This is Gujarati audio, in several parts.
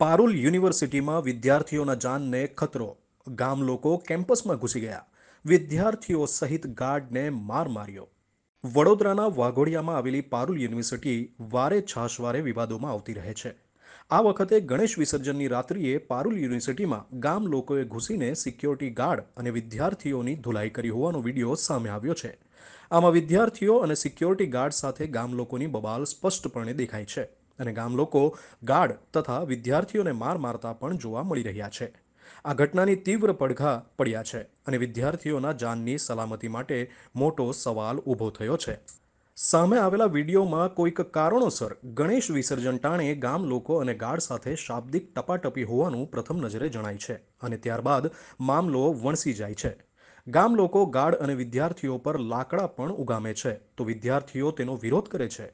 પારુલ યુનિવર્સિટીમાં વિદ્યાર્થીઓના જાનને ખતરો. ગામ લોકો કેમ્પસમાં ઘૂસી ગયા. વિદ્યાર્થીઓ સહિત ગાર્ડને માર માર્યો. વડોદરાના વાઘોડિયામાં આવેલી પારુલ યુનિવર્સિટી વારે છાશવારે વિવાદોમાં આવતી રહે છે. આ વખતે ગણેશ વિસર્જનની રાત્રિએ પારુલ યુનિવર્સિટીમાં ગામ લોકોએ ઘૂસીને સિક્યોરિટી ગાર્ડ અને વિદ્યાર્થીઓની ધુલાઈ કરી હોવાનો વિડીયો સામે આવ્યો છે. આમાં વિદ્યાર્થીઓ અને સિક્યોરિટી ગાર્ડ સાથે ગામ લોકોની બબાલ સ્પષ્ટપણે દેખાય છે અને ગામ લોકો ગાર્ડ તથા વિદ્યાર્થીઓને માર મારતા પણ જોવા મળી રહ્યા છે. આ ઘટનાની તીવ્ર પડઘા પડ્યા છે અને વિદ્યાર્થીઓના જાનની સલામતી માટે મોટો સવાલ ઊભો થયો છે. સામે આવેલા વિડીયોમાં કોઈક કારણોસર ગણેશ વિસર્જન ટાણે ગામ લોકો અને ગાર્ડ સાથે શાબ્દિક ટપાટપી હોવાનું પ્રથમ નજરે જણાય છે અને ત્યારબાદ મામલો વણસી જાય છે. ગામ લોકો ગાર્ડ અને વિદ્યાર્થીઓ પર લાકડા પણ ઉગામે છે તો વિદ્યાર્થીઓ તેનો વિરોધ કરે છે.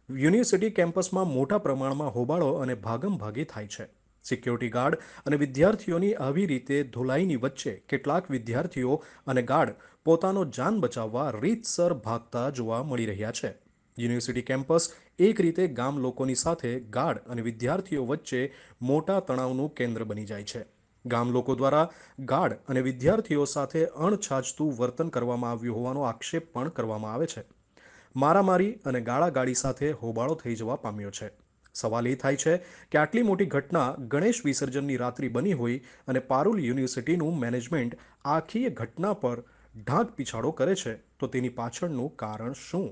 યુનિવર્સિટી કેમ્પસમાં મોટા પ્રમાણમાં હોબાળો અને ભાગમભાગી થાય છે. સિક્યોરિટી ગાર્ડ અને વિદ્યાર્થીઓની આવી રીતે ધોલાઈની વચ્ચે કેટલાક વિદ્યાર્થીઓ અને ગાર્ડ પોતાનો જાન બચાવવા રીતસર ભાગતા જોવા મળી રહ્યા છે. યુનિવર્સિટી કેમ્પસ એક રીતે ગામ લોકોની સાથે ગાર્ડ અને વિદ્યાર્થીઓ વચ્ચે મોટા તણાવનું કેન્દ્ર બની જાય છે. ગામ લોકો દ્વારા ગાર્ડ અને વિદ્યાર્થીઓ સાથે અણછાજતું વર્તન કરવામાં આવ્યું હોવાનો આક્ષેપ પણ કરવામાં આવે છે. મારામારી અને ગાળાગાળી સાથે હોબાળો થઈ જવા પામ્યો છે. સવાલ એ થાય છે કે આટલી મોટી ઘટના ગણેશ વિસર્જનની રાત્રિ બની હોય અને પારુલ યુનિવર્સિટીનું મેનેજમેન્ટ આખી ઘટના પર ઢાંક પીછાડો કરે છે તો તેની પાછળનું કારણ શું?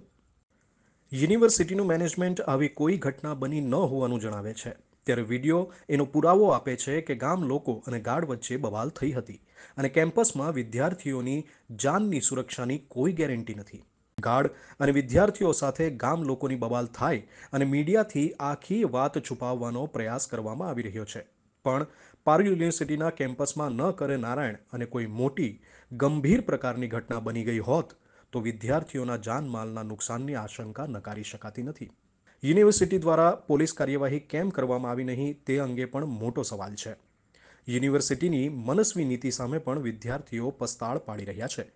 યુનિવર્સિટીનું મેનેજમેન્ટ આવી કોઈ ઘટના બની ન હોવાનું જણાવે છે. ત્યારે વિડીયો એનો પુરાવો આપે છે કે ગામ લોકો અને ગાર્ડ વચ્ચે બવાલ થઈ હતી અને કેમ્પસમાં વિદ્યાર્થીઓની જાનની સુરક્ષાની કોઈ ગેરંટી નથી. ગાર્ડ અને વિદ્યાર્થીઓ સાથે ગામ લોકોની બવાલ થાય અને મીડિયાથી આખી વાત છુપાવવાનો પ્રયાસ કરવામાં આવી રહ્યો છે. પણ પારુલ યુનિવર્સિટીના કેમ્પસમાં ન કરે નારાયણ અને કોઈ મોટી ગંભીર પ્રકારની ઘટના બની ગઈ હોત તો વિદ્યાર્થીઓના જાનમાલના નુકસાનની આશંકા નકારી શકાતી નથી. યુનિવર્સિટી દ્વારા પોલીસ કાર્યવાહી કેમ કરવામાં આવી નહીં તે અંગે પણ મોટો સવાલ છે. યુનિવર્સિટીની મનસ્વી નીતિ સામે પણ વિદ્યાર્થીઓ પસ્તાળ પાડી રહ્યા છે.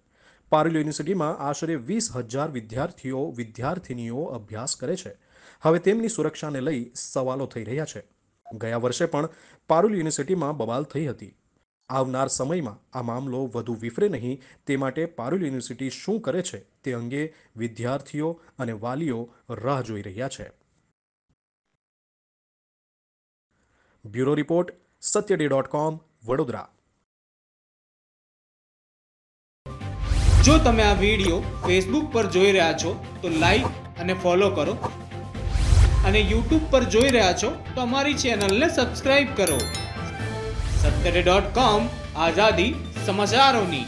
પારુલ યુનિવર્સિટીમાં આશરે 20,000 વિદ્યાર્થીઓ વિદ્યાર્થિનીઓ અભ્યાસ કરે છે. હવે તેમની સુરક્ષાને લઈ સવાલો થઈ રહ્યા છે. ગયા વર્ષે પણ પારુલ યુનિવર્સિટીમાં બવાલ થઈ હતી. આવનાર સમયમાં આ મામલો વધુ વિફરે નહીં તે માટે પારુલ યુનિવર્સિટી શું કરે છે તે અંગે વિદ્યાર્થીઓ અને વાલીઓ રાહ જોઈ રહ્યા છે. Bureau report satyday.com Vadodara. જો તમે આ વિડીયો ફેસબુક પર જોઈ રહ્યા છો તો લાઈક અને ફોલો કરો અને યુટ્યુબ પર જોઈ રહ્યા છો તો અમારી ચેનલને સબસ્ક્રાઇબ કરો. satyday.com આઝાદી સમાચારોની.